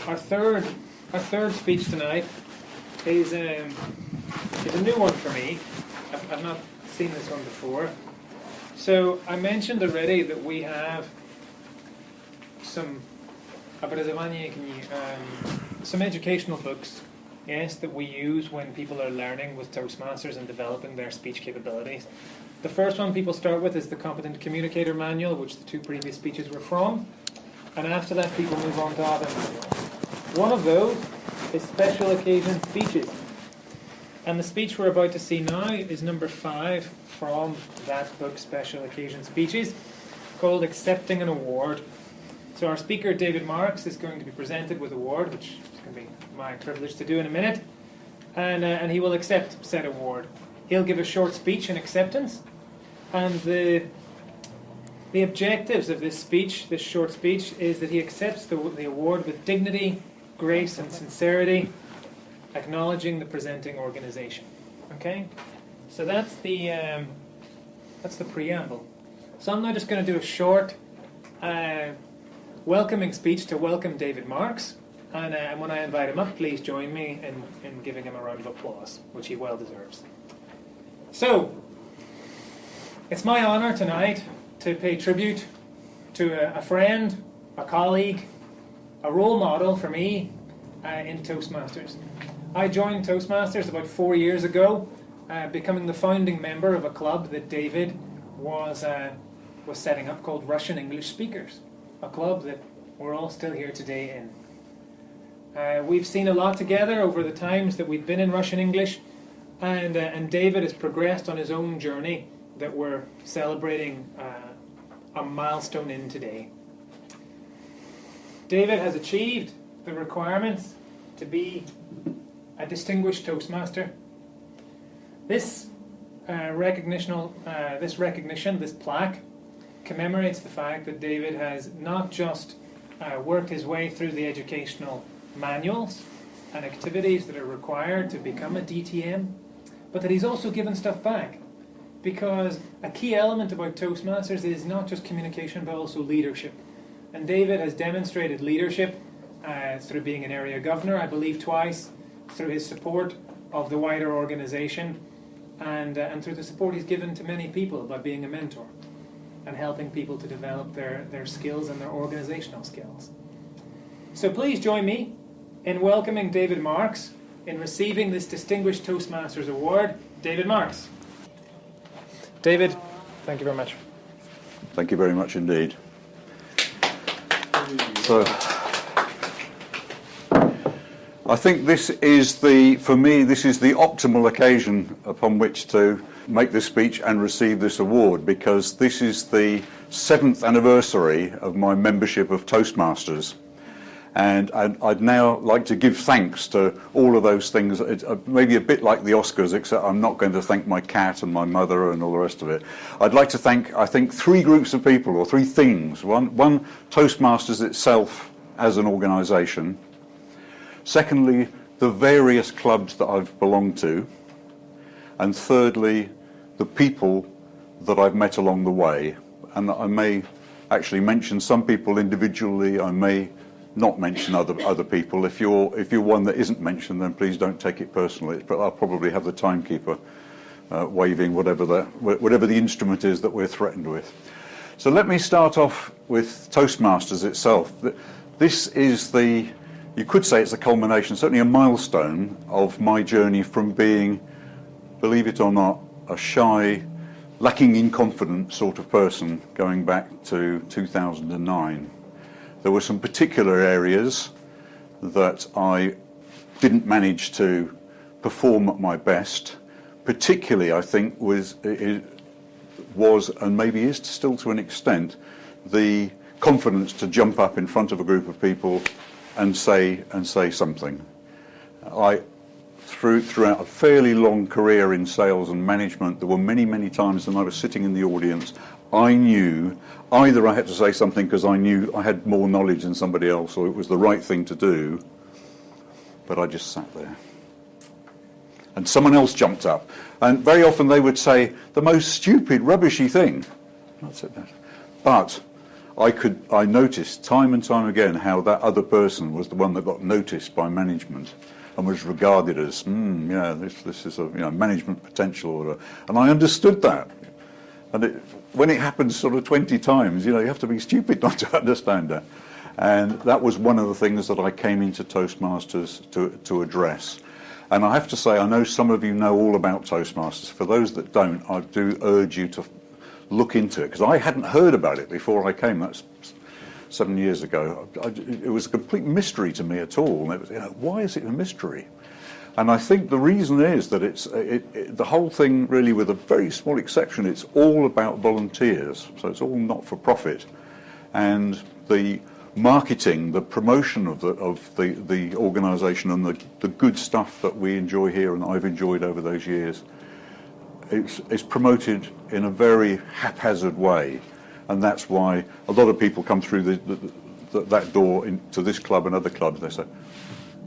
Our third speech tonight is a new one for me. I've not seen this one before. So I mentioned already that we have some educational books, yes, that we use when people are learning with Toastmasters and developing their speech capabilities. The first one people start with is the Competent Communicator Manual, which the two previous speeches were from. And after that, people move on to other manuals. One of those is Special Occasion Speeches. And the speech we're about to see now is number 5 from that book, Special Occasion Speeches, called Accepting an Award. So our speaker, David Marks, is going to be presented with an award, which is going to be my privilege to do in a minute. And he will accept said award. He'll give a short speech in acceptance. And the objectives of this speech, this short speech, is that he accepts the award with dignity, grace, and sincerity, acknowledging the presenting organization. Okay? So that's the preamble. So I'm now just going to do a short welcoming speech to welcome David Marks. And when I invite him up, please join me in giving him a round of applause, which he well deserves. So, it's my honor tonight to pay tribute to a friend, a colleague, a role model for me in Toastmasters. I joined Toastmasters about 4 years ago, becoming the founding member of a club that David was setting up called Russian English Speakers, a club that we're all still here today in. We've seen a lot together over the times that we've been in Russian English, and David has progressed on his own journey that we're celebrating a milestone in today. David has achieved the requirements to be a Distinguished Toastmaster. This recognition, this plaque, commemorates the fact that David has not just worked his way through the educational manuals and activities that are required to become a DTM, but that he's also given stuff back. Because a key element about Toastmasters is not just communication, but also leadership. And David has demonstrated leadership through being an area governor, I believe twice, through his support of the wider organization, and through the support he's given to many people by being a mentor and helping people to develop their skills and their organizational skills. So please join me in welcoming David Marks in receiving this Distinguished Toastmasters Award. David Marks. David, thank you very much. Thank you very much indeed. So, I think this is for me, this is the optimal occasion upon which to make this speech and receive this award, because this is the 7th anniversary of my membership of Toastmasters. And I'd now like to give thanks to all of those things. It's maybe a bit like the Oscars, except I'm not going to thank my cat and my mother and all the rest of it. I'd like to thank, I think, 3 groups of people, or 3 things. One, Toastmasters itself as an organisation. Secondly, the various clubs that I've belonged to. And thirdly, the people that I've met along the way. And I may actually mention some people individually, I may not mention other people. If you're one that isn't mentioned, then please don't take it personally. But I'll probably have the timekeeper waving whatever the instrument is that we're threatened with. So let me start off with Toastmasters itself. This is you could say it's a culmination, certainly a milestone of my journey from being, believe it or not, a shy, lacking in confidence sort of person going back to 2009. There were some particular areas that I didn't manage to perform at my best. Particularly, I think, was and maybe is still to an extent, the confidence to jump up in front of a group of people and say something. Throughout a fairly long career in sales and management, there were many times when I was sitting in the audience, I knew either I had to say something because I knew I had more knowledge than somebody else, or it was the right thing to do, but I just sat there. And someone else jumped up. And very often they would say the most stupid, rubbishy thing. But I noticed time and time again how that other person was the one that got noticed by management and was regarded as, yeah, this is a management potential, and I understood that. And when it happens sort of 20 times, you have to be stupid not to understand that. And that was one of the things that I came into Toastmasters to address. And I have to say, I know some of you know all about Toastmasters. For those that don't, I do urge you to look into it, because I hadn't heard about it before I came. That's 7 years ago. It was a complete mystery to me at all. And it was, why is it a mystery? And I think the reason is that the whole thing, really, with a very small exception, it's all about volunteers. So it's all not for profit, and the marketing, the promotion of the organisation, and the good stuff that we enjoy here and I've enjoyed over those years, it's promoted in a very haphazard way, and that's why a lot of people come through that door into this club and other clubs. They say,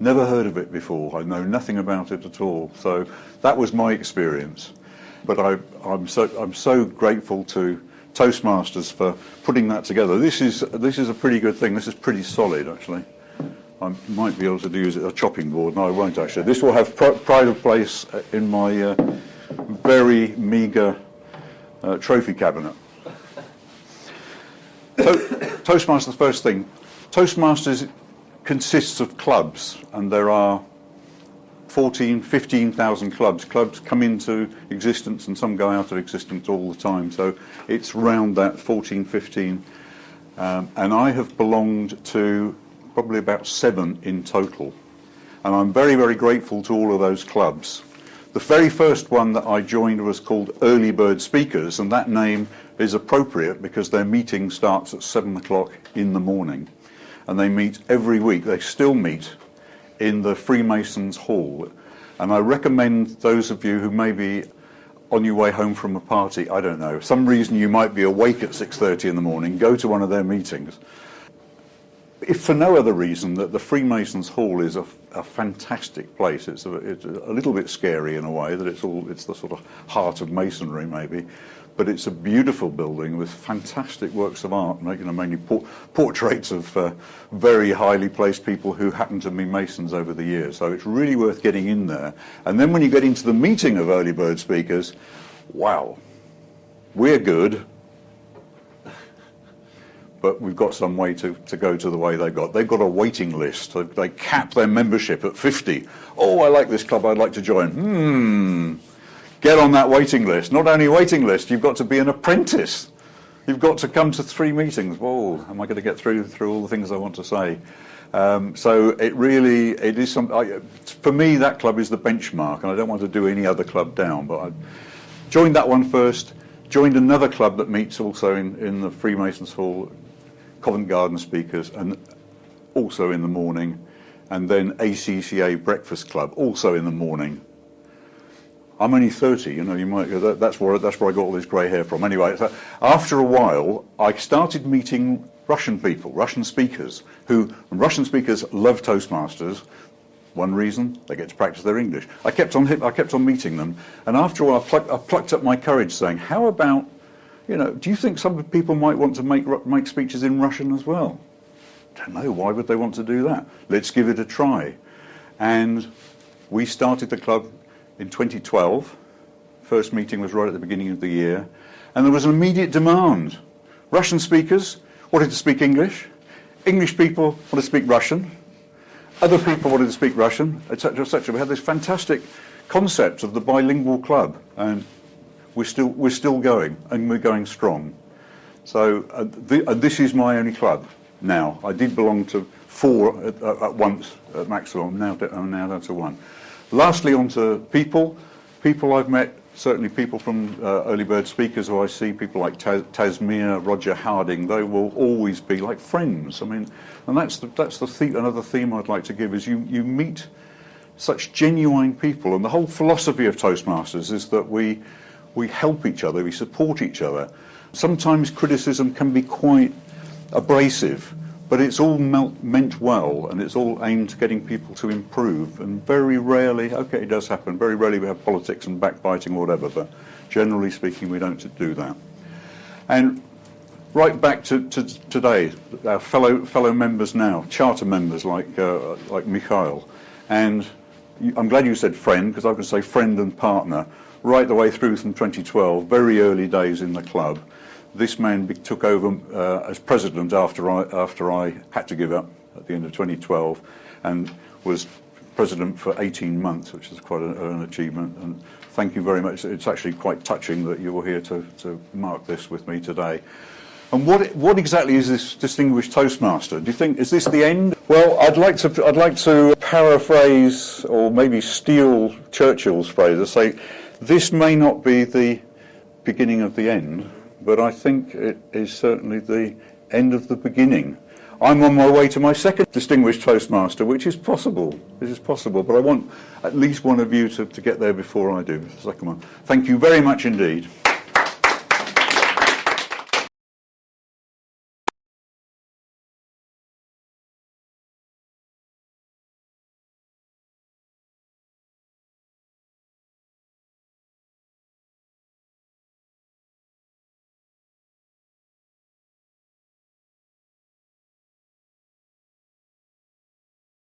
never heard of it before, I know nothing about it at all. So that was my experience. But I'm so grateful to Toastmasters for putting that together. This is a pretty good thing. This is pretty solid, actually. I might be able to use a chopping board. No, I won't, actually. This will have pride of place in my very meagre trophy cabinet. So, Toastmasters, first thing. Toastmasters consists of clubs, and there are 15,000 clubs. Clubs come into existence and some go out of existence all the time. So it's around that 14, 15. And I have belonged to probably about 7 in total. And I'm very, very grateful to all of those clubs. The very first one that I joined was called Early Bird Speakers, and that name is appropriate because their meeting starts at 7 o'clock in the morning. And they meet every week. They still meet in the Freemasons Hall. And I recommend those of you who may be on your way home from a party, I don't know, some reason you might be awake at 6:30 in the morning, go to one of their meetings. If for no other reason, that the Freemasons Hall is a fantastic place. It's a little bit scary in a way, that it's the sort of heart of masonry maybe, but it's a beautiful building with fantastic works of art, mainly portraits of very highly placed people who happen to be Masons over the years. So it's really worth getting in there. And then when you get into the meeting of early bird speakers, wow, we're good, but we've got some way to go to the way they got. They've got a waiting list. They cap their membership at 50. Oh, I like this club, I'd like to join. Get on that waiting list. Not only waiting list, you've got to be an apprentice. You've got to come to 3 meetings. Whoa, am I going to get through all the things I want to say? So it is for me, that club is the benchmark, and I don't want to do any other club down, but I joined that one first, joined another club that meets also in the Freemasons Hall, Covent Garden Speakers, and also in the morning, and then ACCA Breakfast Club, also in the morning. I'm only 30, you might go, that's where I got all this grey hair from. Anyway, so after a while, I started meeting Russian people, Russian speakers, Russian speakers love Toastmasters. One reason, they get to practice their English. I kept on meeting them, and after a while, I plucked up my courage, saying, "How about, do you think some people might want to make speeches in Russian as well?" I don't know. Why would they want to do that? Let's give it a try. And we started the club in 2012. First meeting was right at the beginning of the year, and there was an immediate demand. Russian speakers wanted to speak English. English people wanted to speak Russian. Other people wanted to speak Russian, etc., etc. We had this fantastic concept of the bilingual club, and we're still going, and we're going strong. So this is my only club now. I did belong to 4 at once at maximum. I'm now down to 1. Lastly, on to people I've met. Certainly people from Early Bird Speakers who I see, people like Tasmir, Roger Harding, they will always be like friends. I mean, and that's the theme. Another theme I'd like to give is you meet such genuine people, and the whole philosophy of Toastmasters is that we help each other, we support each other. Sometimes criticism can be quite abrasive, but it's all meant well, and it's all aimed at getting people to improve. And very rarely, okay, it does happen, very rarely we have politics and backbiting or whatever, but generally speaking, we don't do that. And right back to today, our fellow members now, charter members like Mikhail, and I'm glad you said friend, because I can say friend and partner, right the way through from 2012, very early days in the club. This man took over as president after I had to give up at the end of 2012, and was president for 18 months, which is quite an achievement. And thank you very much. It's actually quite touching that you were here to mark this with me today. And what exactly is this Distinguished Toastmaster? Do you think, is this the end? Well, I'd like to paraphrase or maybe steal Churchill's phrase and say, this may not be the beginning of the end, but I think it is certainly the end of the beginning. I'm on my way to my second Distinguished Toastmaster, which is possible. This is possible, but I want at least one of you to get there before I do, the second one. Thank you very much indeed.